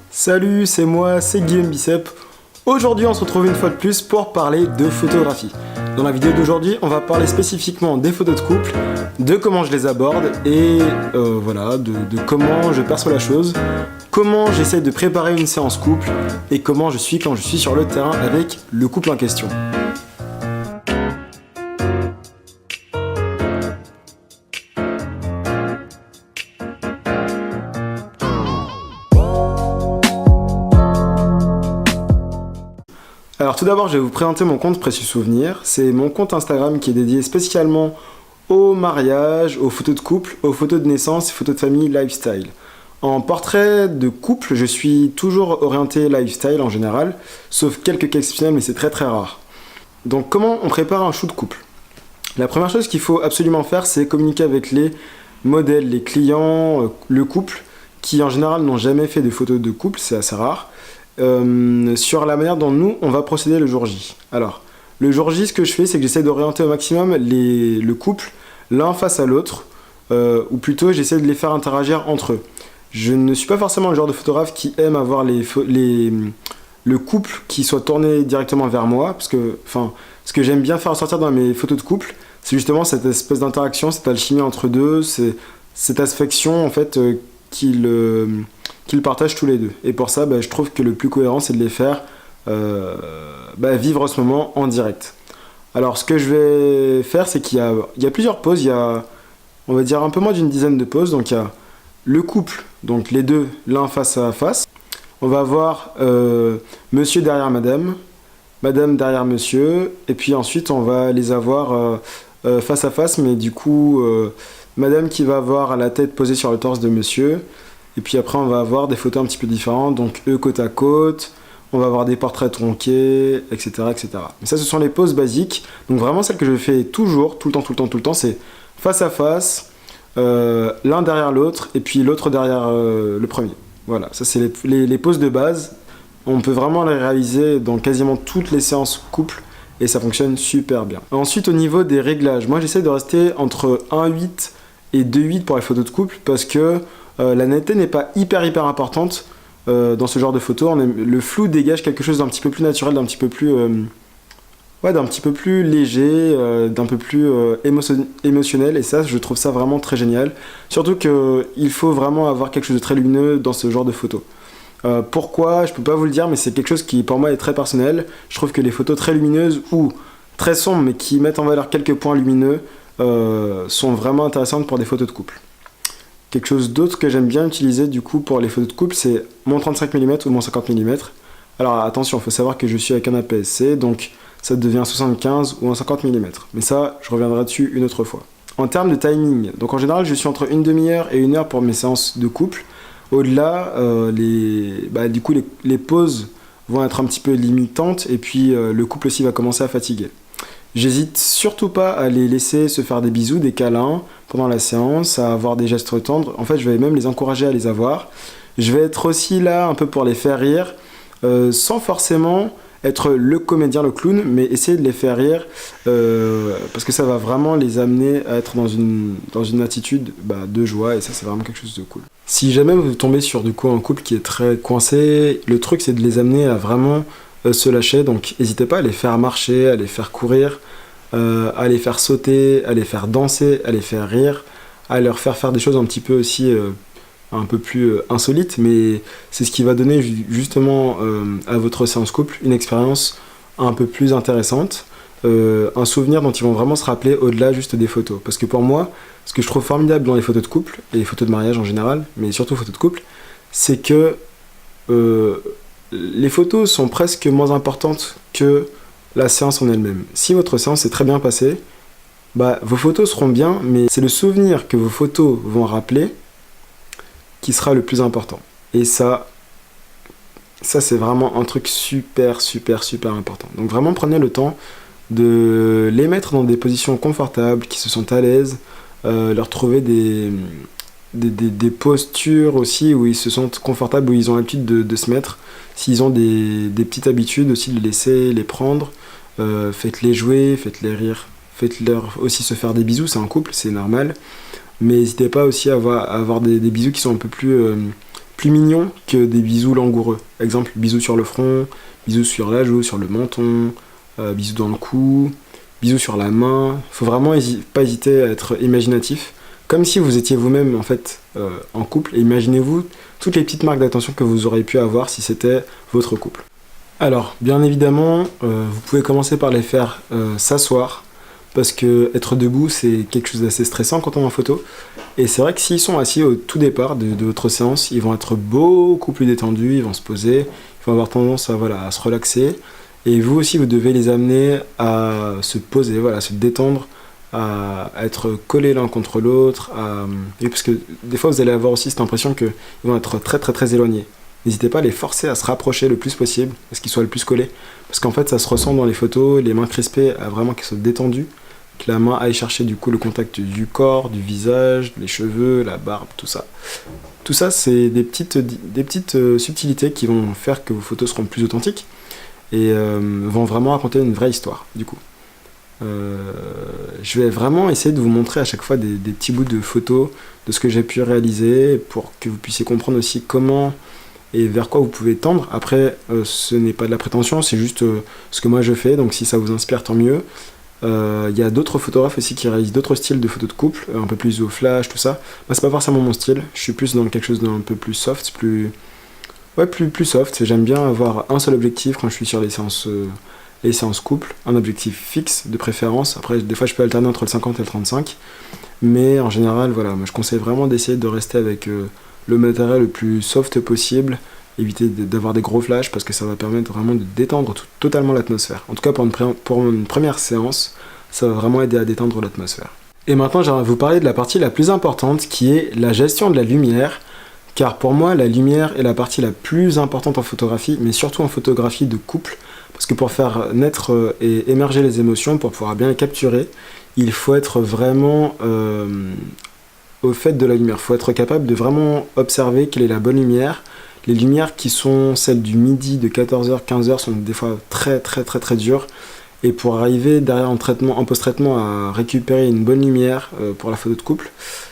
Salut, c'est moi, c'est Guillaume Bicep. Aujourd'hui, on se retrouve une fois de plus pour parler de photographie. Dans la vidéo d'aujourd'hui, on va parler spécifiquement des photos de couple, de comment je les aborde et voilà, de comment je perçois la chose, comment j'essaie de préparer une séance couple et comment je suis quand je suis sur le terrain avec le couple en question. Alors tout d'abord, je vais vous présenter mon compte Précieux Souvenir. C'est mon compte Instagram qui est dédié spécialement au mariage, aux photos de couple, aux photos de naissance, photos de famille, lifestyle. En portrait de couple, je suis toujours orienté lifestyle en général, sauf quelques cas exceptionnels, mais c'est très très rare. Donc comment on prépare un shoot de couple? La première chose qu'il faut absolument faire, c'est communiquer avec les modèles, les clients, le couple, qui en général n'ont jamais fait de photos de couple, c'est assez rare. Sur la manière dont nous on va procéder le jour J. Alors, le jour J, ce que je fais, c'est que j'essaie d'orienter au maximum le couple l'un face à l'autre, ou plutôt j'essaie de les faire interagir entre eux. Je ne suis pas forcément le genre de photographe qui aime avoir le couple qui soit tourné directement vers moi, parce que, ce que j'aime bien faire ressortir dans mes photos de couple, c'est justement cette espèce d'interaction, cette alchimie entre deux, cette affection en fait qu'ils partagent tous les deux. Et pour ça, je trouve que le plus cohérent, c'est de les faire vivre ce moment en direct. Alors, ce que je vais faire, c'est qu'il y a plusieurs poses. Il y a, on va dire, un peu moins d'une dizaine de poses. Donc, il y a le couple, donc les deux, l'un face à face. On va avoir monsieur derrière madame, madame derrière monsieur. Et puis ensuite, on va les avoir face à face, mais du coup, madame qui va avoir la tête posée sur le torse de monsieur. Et puis après, on va avoir des photos un petit peu différentes, donc eux côte à côte, on va avoir des portraits tronqués, etc., etc. Mais ça, ce sont les poses basiques. Donc vraiment, celle que je fais toujours, tout le temps, c'est face à face, l'un derrière l'autre, et puis l'autre derrière le premier. Voilà, ça c'est les poses de base. On peut vraiment les réaliser dans quasiment toutes les séances couple, et ça fonctionne super bien. Ensuite, au niveau des réglages, moi j'essaie de rester entre 1.8 et 2.8 pour les photos de couple, parce que la netteté n'est pas hyper importante dans ce genre de photo. Le flou dégage quelque chose d'un petit peu plus naturel, d'un petit peu plus léger, d'un peu plus émotionnel, et ça, je trouve ça vraiment très génial. Surtout qu'il faut vraiment avoir quelque chose de très lumineux dans ce genre de photo. Pourquoi? Je peux pas vous le dire, mais c'est quelque chose qui pour moi est très personnel. Je trouve que les photos très lumineuses ou très sombres mais qui mettent en valeur quelques points lumineux sont vraiment intéressantes pour des photos de couple. Quelque chose d'autre que j'aime bien utiliser du coup pour les photos de couple, c'est mon 35 mm ou mon 50 mm. Alors attention, il faut savoir que je suis avec un APS-C, donc ça devient un 75 ou un 50 mm. Mais ça, je reviendrai dessus une autre fois. En termes de timing, donc en général, je suis entre une demi-heure et 1 heure pour mes séances de couple. Au-delà, les pauses vont être un petit peu limitantes et puis le couple aussi va commencer à fatiguer. J'hésite surtout pas à les laisser se faire des bisous, des câlins pendant la séance, à avoir des gestes tendres. En fait, je vais même les encourager à les avoir. Je vais être aussi là un peu pour les faire rire, sans forcément être le comédien, le clown, mais essayer de les faire rire, parce que ça va vraiment les amener à être dans une attitude de joie, et ça, c'est vraiment quelque chose de cool. Si jamais vous tombez sur du coup un couple qui est très coincé, le truc, c'est de les amener à vraiment se lâcher, donc n'hésitez pas à les faire marcher, à les faire courir, à les faire sauter, à les faire danser, à les faire rire, à leur faire des choses un petit peu aussi un peu plus insolites, mais c'est ce qui va donner justement à votre séance couple une expérience un peu plus intéressante, un souvenir dont ils vont vraiment se rappeler au-delà juste des photos. Parce que pour moi, ce que je trouve formidable dans les photos de couple, et les photos de mariage en général, mais surtout photos de couple, c'est que les photos sont presque moins importantes que la séance en elle-même. Si votre séance est très bien passée, vos photos seront bien, mais c'est le souvenir que vos photos vont rappeler qui sera le plus important. Et ça c'est vraiment un truc super important. Donc vraiment prenez le temps de les mettre dans des positions confortables, qui se sentent à l'aise, leur trouver des postures aussi où ils se sentent confortables, où ils ont l'habitude de se mettre. S'ils ont des petites habitudes aussi, de les laisser les prendre, faites-les jouer, faites-les rire, faites-leur aussi se faire des bisous, c'est un couple, c'est normal, mais n'hésitez pas aussi à avoir des bisous qui sont un peu plus plus mignons que des bisous langoureux. Exemple, bisous sur le front, bisous sur la joue, sur le menton, bisous dans le cou, bisous sur la main. Faut vraiment pas hésiter à être imaginatif, comme si vous étiez vous-même en fait en couple, et imaginez-vous toutes les petites marques d'attention que vous auriez pu avoir si c'était votre couple. Alors, bien évidemment, vous pouvez commencer par les faire s'asseoir, parce que être debout, c'est quelque chose d'assez stressant quand on est en photo. Et c'est vrai que s'ils sont assis au tout départ de votre séance, ils vont être beaucoup plus détendus, ils vont se poser, ils vont avoir tendance à se relaxer. Et vous aussi, vous devez les amener à se poser, à se détendre, à être collés l'un contre l'autre. Et parce que des fois, vous allez avoir aussi cette impression qu'ils vont être très très très éloignés. N'hésitez pas à les forcer à se rapprocher le plus possible, à ce qu'ils soient le plus collés. Parce qu'en fait, ça se ressent dans les photos, les mains crispées, à vraiment qu'ils soient détendues. Que la main aille chercher du coup le contact du corps, du visage, les cheveux, la barbe, tout ça. Tout ça, c'est des petites subtilités qui vont faire que vos photos seront plus authentiques et vont vraiment raconter une vraie histoire, du coup. Je vais vraiment essayer de vous montrer à chaque fois des petits bouts de photos de ce que j'ai pu réaliser pour que vous puissiez comprendre aussi comment et vers quoi vous pouvez tendre. Après, ce n'est pas de la prétention, c'est juste ce que moi je fais, donc si ça vous inspire, tant mieux. Y a d'autres photographes aussi qui réalisent d'autres styles de photos de couple, un peu plus au flash, tout ça. Moi, c'est pas forcément mon style, je suis plus dans quelque chose d'un peu plus soft, plus soft. J'aime bien avoir un seul objectif quand je suis sur les séances couple, un objectif fixe de préférence. Après, des fois, je peux alterner entre le 50 et le 35, mais en général, voilà, moi, je conseille vraiment d'essayer de rester avec le matériel le plus soft possible. Éviter d'avoir des gros flashs parce que ça va permettre vraiment de détendre totalement l'atmosphère. En tout cas, pour une première séance, ça va vraiment aider à détendre l'atmosphère. Et maintenant, j'aimerais vous parler de la partie la plus importante qui est la gestion de la lumière. Car pour moi, la lumière est la partie la plus importante en photographie, mais surtout en photographie de couple. Parce que pour faire naître et émerger les émotions, pour pouvoir bien les capturer, il faut être vraiment au fait de la lumière. Il faut être capable de vraiment observer quelle est la bonne lumière. Les lumières qui sont celles du midi, de 14h, 15h sont des fois très très très très dures. Et pour arriver derrière en post-traitement à récupérer une bonne lumière pour la photo de couple,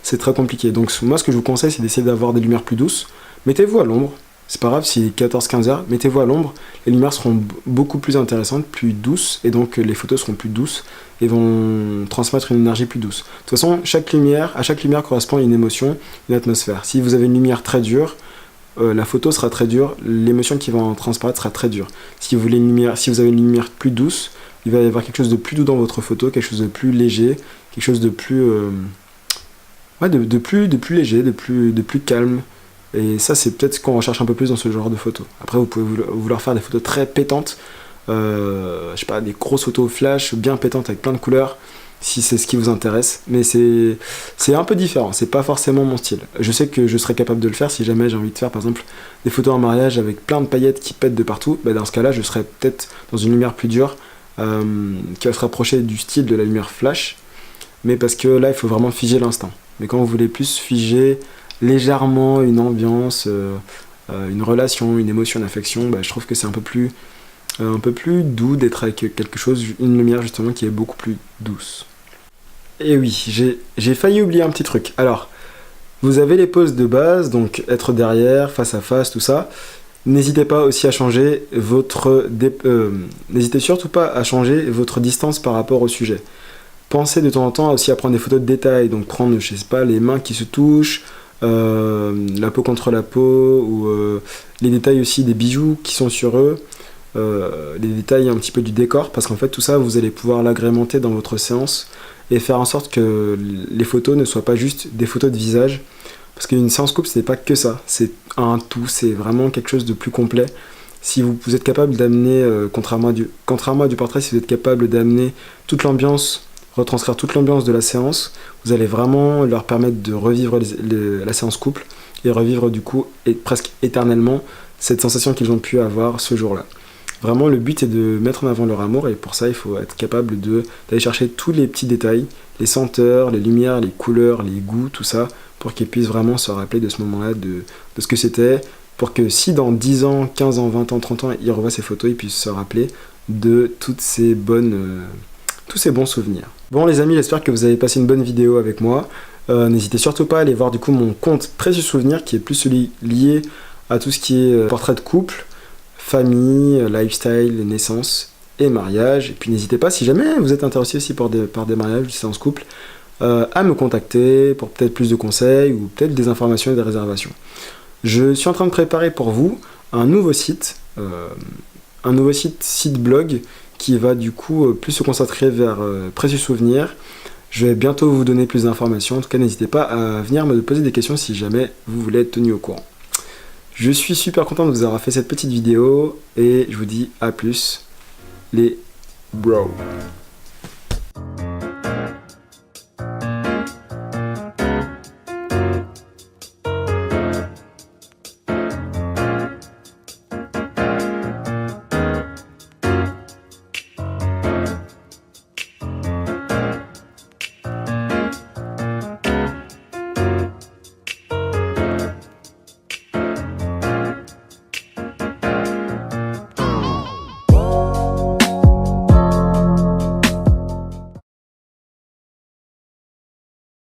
c'est très compliqué. Donc moi ce que je vous conseille c'est d'essayer d'avoir des lumières plus douces. Mettez-vous à l'ombre, c'est pas grave si 14-15h, mettez-vous à l'ombre, les lumières seront beaucoup plus intéressantes, plus douces, et donc les photos seront plus douces et vont transmettre une énergie plus douce. De toute façon, à chaque lumière correspond une émotion, une atmosphère. Si vous avez une lumière très dure, la photo sera très dure, l'émotion qui va en transparaître sera très dure. Si vous avez une lumière plus douce, il va y avoir quelque chose de plus doux dans votre photo, quelque chose de plus léger, quelque chose de plus de plus léger, de plus calme. Et ça, c'est peut-être ce qu'on recherche un peu plus dans ce genre de photos. Après, vous pouvez vouloir faire des photos très pétantes, je sais pas, des grosses photos flash bien pétantes avec plein de couleurs, si c'est ce qui vous intéresse, mais c'est un peu différent, c'est pas forcément mon style. Je sais que je serais capable de le faire si jamais j'ai envie de faire par exemple des photos en mariage avec plein de paillettes qui pètent de partout, dans ce cas là je serais peut-être dans une lumière plus dure qui va se rapprocher du style de la lumière flash, mais parce que là il faut vraiment figer l'instant. Mais quand vous voulez plus figer légèrement une ambiance, une relation, une émotion, une affection, je trouve que c'est un peu plus doux d'être avec quelque chose, une lumière justement qui est beaucoup plus douce. Et oui, j'ai failli oublier un petit truc. Alors, vous avez les poses de base, donc être derrière, face à face, tout ça. N'hésitez pas aussi à changer n'hésitez surtout pas à changer votre distance par rapport au sujet. Pensez de temps en temps aussi à prendre des photos de détail, donc prendre, je sais pas, les mains qui se touchent, la peau contre la peau, ou les détails aussi des bijoux qui sont sur eux. Les détails un petit peu du décor, parce qu'en fait tout ça vous allez pouvoir l'agrémenter dans votre séance et faire en sorte que les photos ne soient pas juste des photos de visage, parce qu'une séance couple ce n'est pas que ça, c'est un tout, c'est vraiment quelque chose de plus complet. Si vous êtes capable d'amener, contrairement à du portrait, si vous êtes capable d'amener toute l'ambiance, retranscrire toute l'ambiance de la séance, vous allez vraiment leur permettre de revivre la séance couple et revivre du coup presque éternellement cette sensation qu'ils ont pu avoir ce jour-là. Vraiment, le but est de mettre en avant leur amour, et pour ça, il faut être capable d'aller chercher tous les petits détails, les senteurs, les lumières, les couleurs, les goûts, tout ça, pour qu'ils puissent vraiment se rappeler de ce moment-là, de ce que c'était, pour que si dans 10 ans, 15 ans, 20 ans, 30 ans, ils revoient ces photos, ils puissent se rappeler de tous ces bons souvenirs. Bon les amis, j'espère que vous avez passé une bonne vidéo avec moi. N'hésitez surtout pas à aller voir du coup mon compte Précieux Souvenirs, qui est plus celui lié à tout ce qui est portrait de couple, famille, lifestyle, naissance et mariage. Et puis n'hésitez pas, si jamais vous êtes intéressé aussi par des mariages, des séances couple, à me contacter pour peut-être plus de conseils ou peut-être des informations et des réservations. Je suis en train de préparer pour vous un nouveau site site blog qui va du coup plus se concentrer vers Précieux Souvenirs. Je vais bientôt vous donner plus d'informations. En tout cas, n'hésitez pas à venir me poser des questions si jamais vous voulez être tenu au courant. Je suis super content de vous avoir fait cette petite vidéo et je vous dis à plus les bros.